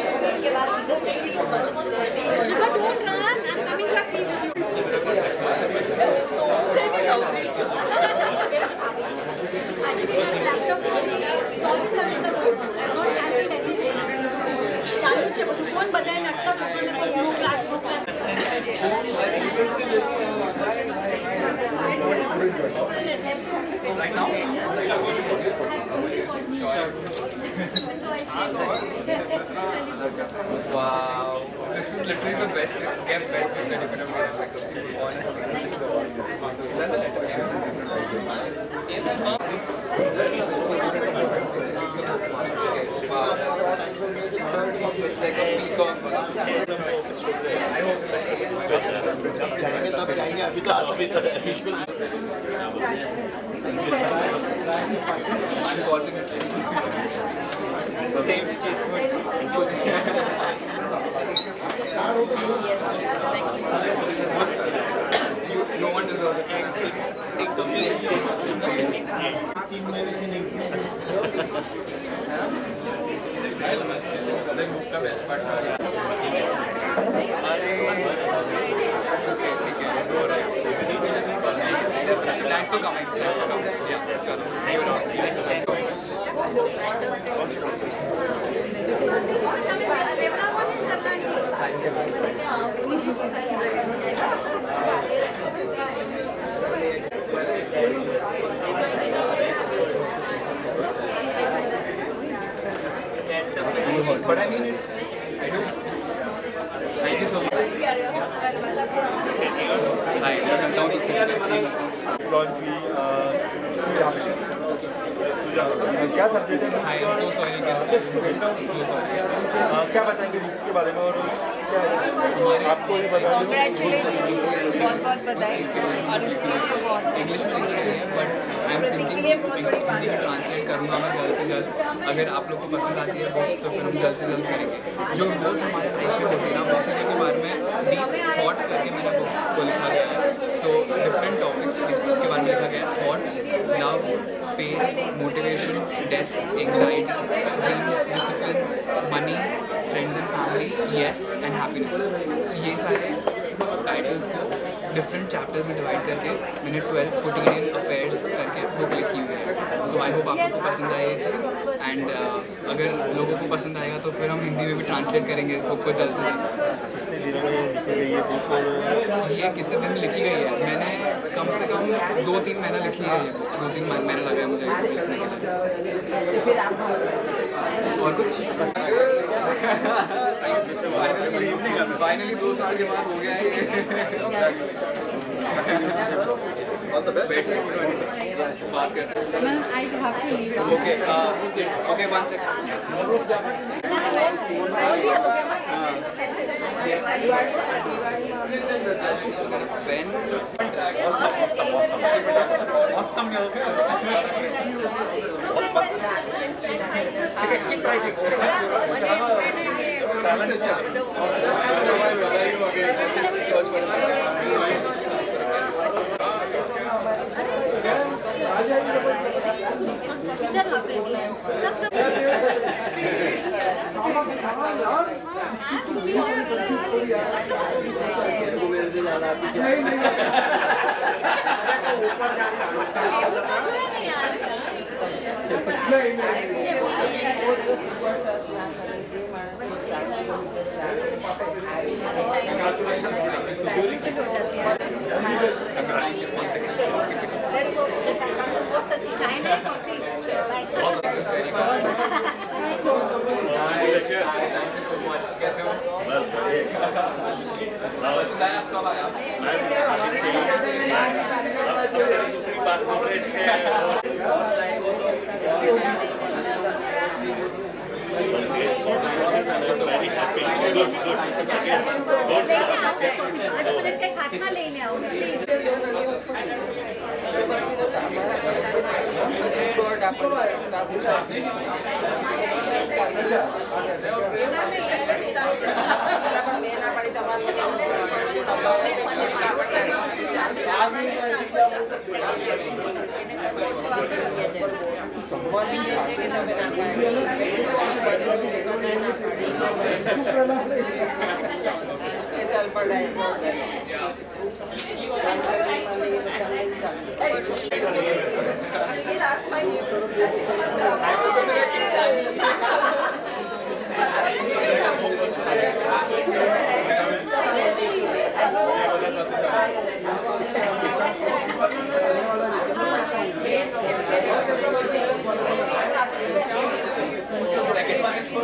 Shiva, don't run. I'm coming back with you. Send it out. Actually, my laptop all the classes are good. I have not cancelled anything. चालू है वो कौन बताए नटका छोकरे को no class बस Right now? Sure. Wow. This is literally the best gift that you could have given. Honestly. Is that the letter? Yeah. It's okay. Wow. It's like a peacock. I hope जाएंगे तब जाएंगे अभी तो आज भी तो Unfortunately. Same cheese. Yes, thank you so much. No one deserves it. 3 महीने से नहीं Thanks for coming. Yeah, chalo. See you around. But I mean it. I do. Thank you so much. Hi, I'm Tommy. Launch हुई क्या subject है Hi, I'm so sorry. So sorry. क्या बताएंगे book के बारे में और आपको ये बता Congratulations, बहुत बधाई और इसके लिए बहुत इंग्लिश में लिखी गई है but I am thinking Hindi में ट्रांसलेट करूँगा मैं जल्द से जल्द. अगर आप लोग को पसंद आती है बुक तो फिर हम जल्द से जल्द करेंगे. जो रोज़ हमारे लाइफ में होती है ना वो चीज़ों के बारे में डीप थॉट करके मैंने बुक को लिखा गया है. सो डिफरेंट टॉपिक्स के बारे में लिखा गया है. Thoughts, love, pain, motivation, death, anxiety, dreams, discipline, money, friends and family, yes and happiness. तो ये सारे टाइटल्स को डिफरेंट चैप्टर्स में डिवाइड करके मैंने 12 quotidian affairs करके बुक लिखी हुई है. सो आई होप आप लोग को पसंद आए ये चीज़. एंड अगर लोगों को पसंद आएगा तो फिर हम हिंदी में भी ट्रांसलेट करेंगे इस बुक को जल्द से जल्द. ये कितने दिन लिखी गई है? मैंने कम से कम 2-3 महीना लिखी है. 2-3 महीना लगा है मुझे ये बुक लिखने के लिए. और कुछ फाइनली 2 साल के बाद हो गया है. All the best. बात करते हैं. I have to leave. Okay, 1 second. Pen. Awesome. Keep writing. Search for a Let's go. दूसरी बात बोल रहे वेरी हैप्पी गुड गुड खाना लेने आओ Second one is for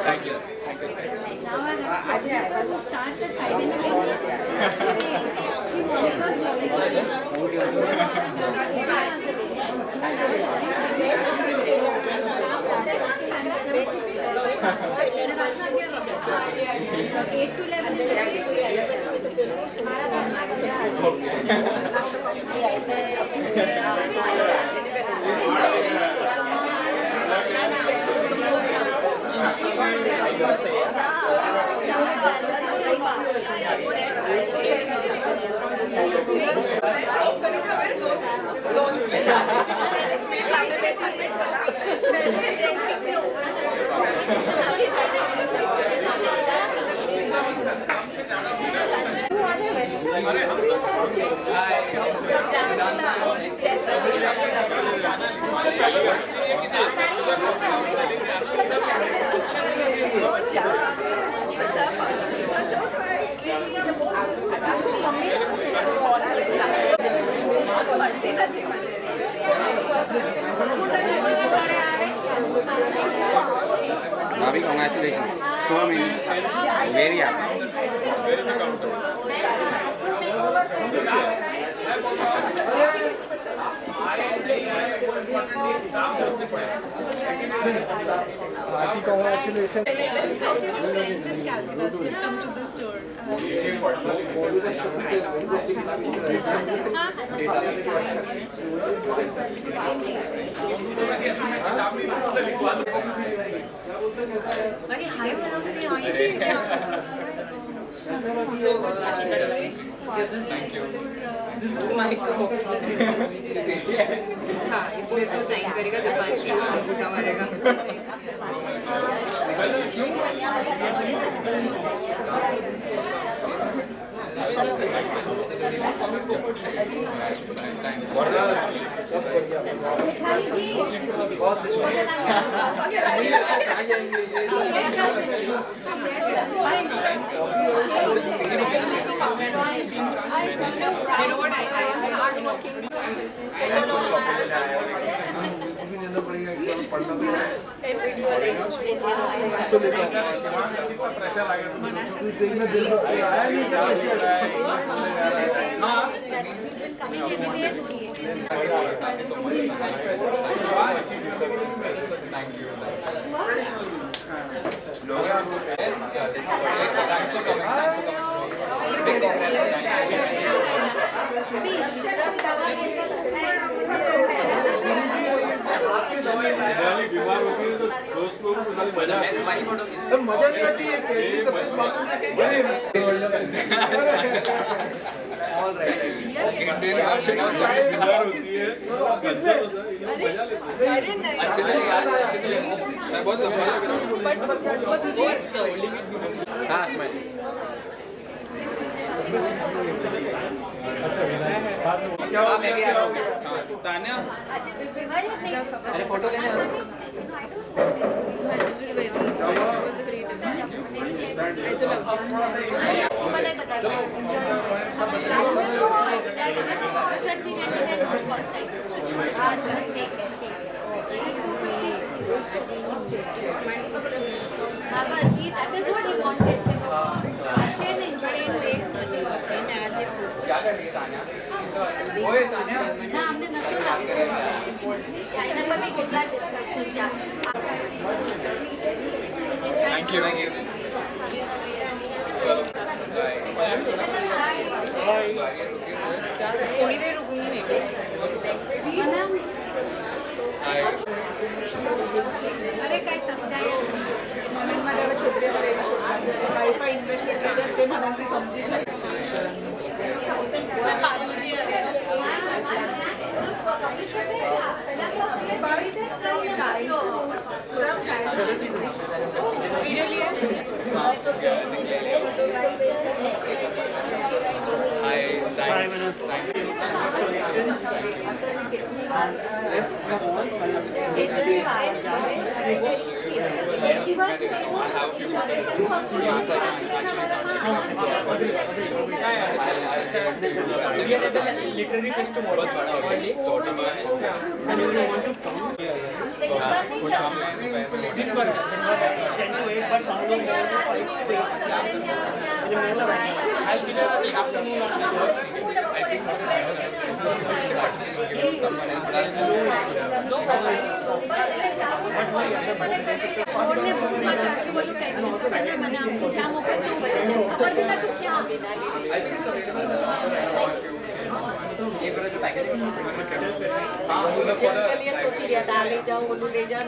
Thank you. Now I will start the Chinese Bobby, congratulations. 4 minutes. Very happy. Congratulations. Come to the store. अरे हाय मनोज आई थी This is my coat. हाँ, इसमें तो साइन करेगा तो 5 रुपये अंगूठा मारेगा. You know what? I'm hardworking. Thanks for coming. बीमार होती है तो दोस्त लोग खाली मजा तो मजा नहीं आती है कैसे बीमार होती है अच्छा अरे नहीं अच्छे से यार अच्छे से मैं बहुत लंबा लग रहा हूँ हाँ स्माइल क्या मैं भी आ रहा हूँ तान्या अरे फोटो लेना That is what he wanted. क्या कर रही है तान्या ओए तान्या ना हमने नक्की चाइना पर भी कितना डिस्कशन किया थैंक यू चलो बाय क्या थोड़ी देर रुकूंगी मैं भी अरे काय समजाया माझ्या छोटे वाईफाय इन्व्हेस्टमेंट ते म्हणून ती समजू शकते Hi, thanks. Literary test tomorrow. And you want to come? I'll be there in the afternoon. I think someone else. छोड़ने બધું ટેન્શન તો તને મને આપી જા મોકે છું ખબર બી નતું ક્યાં के लिए सोची लिया दाल ले जाओ वो ले जाओ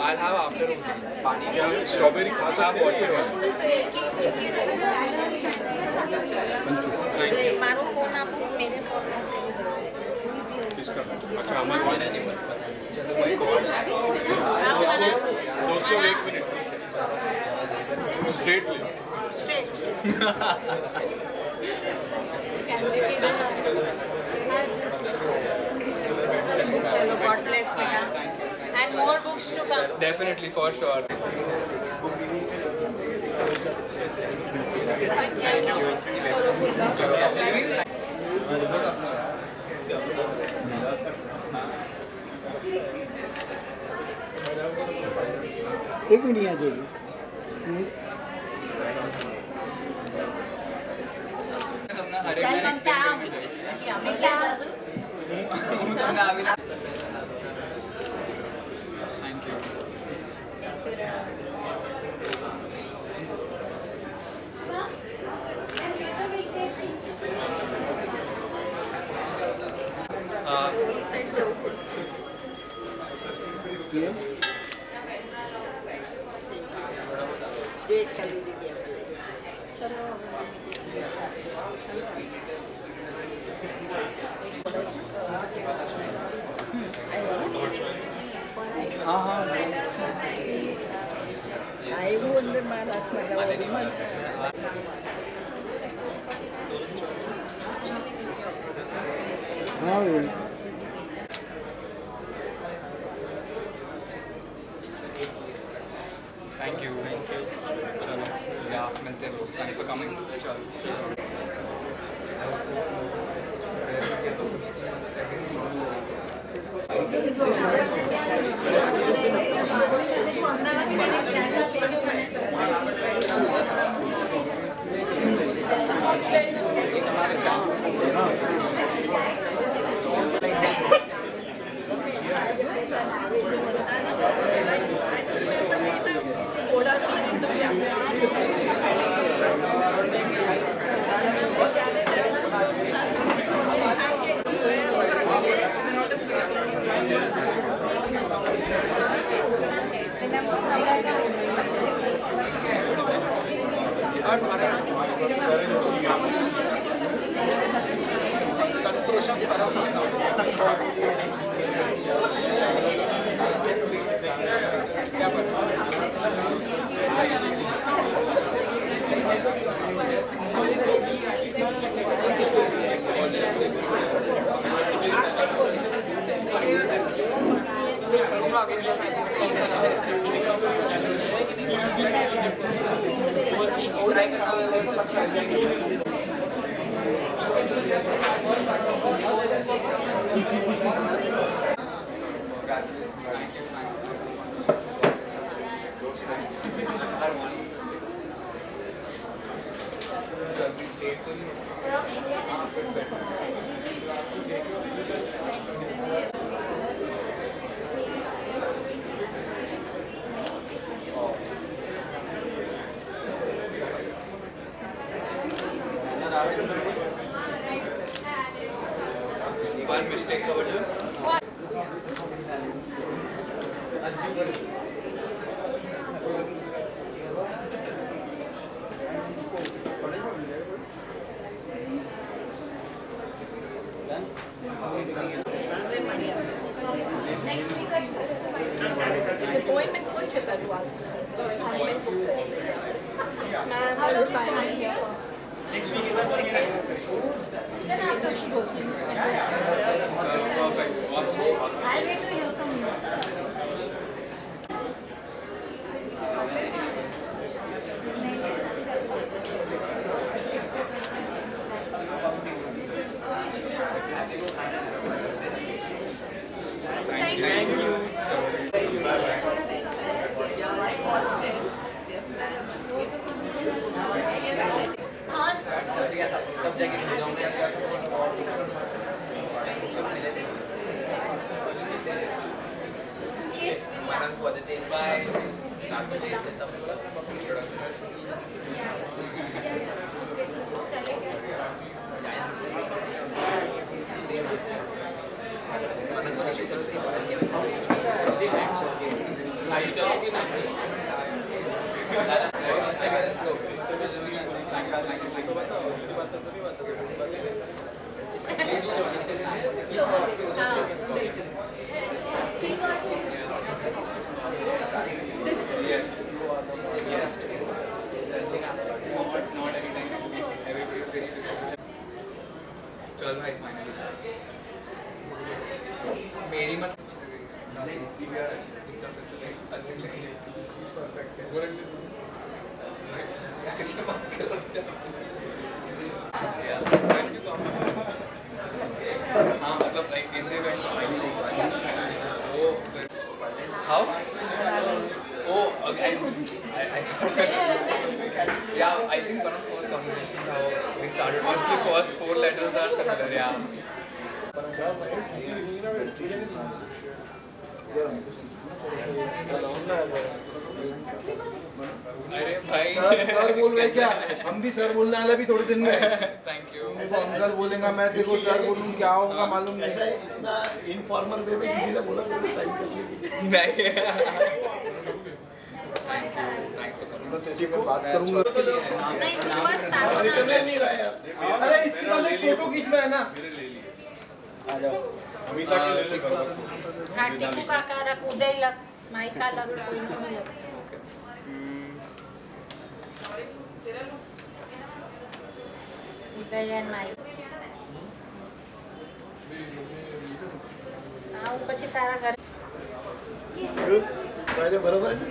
I'll have after स्ट्रॉबेरी खा सकते हैं मारो फोन आप मेरे फोन में से इसका अच्छा हमारे दोस्तों एक मिनट स्ट्रेट ले चलो गॉड ब्लेस बेटा and more books to come definitely for sure thank you एक मिनट यहाँ जो તમને હરેક એક્સપ્લેન અમે ક્યાં જશું હું તમને આવીને થેન્ક યુ यस डेट चली दीजिए हाँ हाँ आयु अंदर मारा हाँ थैंक यू चलो या मिलते हैं थैंक्स फॉर कमिंग चलो संतोषम परम One mistake covered. Next week I the poem में कुछ चलता है वासी से Next week is our second. Then after she goes in this Perfect. I'll wait to hear from you. Thank you. सब जगह मिल जाऊंगा मैडम को देते हैं बाय 7 बजे से तब चल भाई फाइनली मेरी मत अच्छी लगी हाँ मतलब लाइक इन द इवेंट वो how oh and I thought yeah I think one of the first conversations how we started was the first 4 letters are similar yeah अरे भाई सर बोल रहे क्या हम भी सर बोलने वाले भी थोड़े दिन में थैंक यू अंकल बोलेगा मैं देखो सर बोलूँ क्या होगा मालूम नहीं ऐसा इतना इनफॉर्मल वे में किसी ने बोला मेरे को साइन करने के लिए नहीं thank you thanks for coming तो तुझे मैं बात करूंगा नहीं तू बस तारो नहीं रहा यार अरे इसके साथ एक फोटो खींचना है ना आ जाओ अमिता के ले ले हाँ टीकू काका रख उदय लग माइका लग कोई नहीं लग उदय एंड माइक हाँ ऊपर तारा घर राजा बरोबर है ना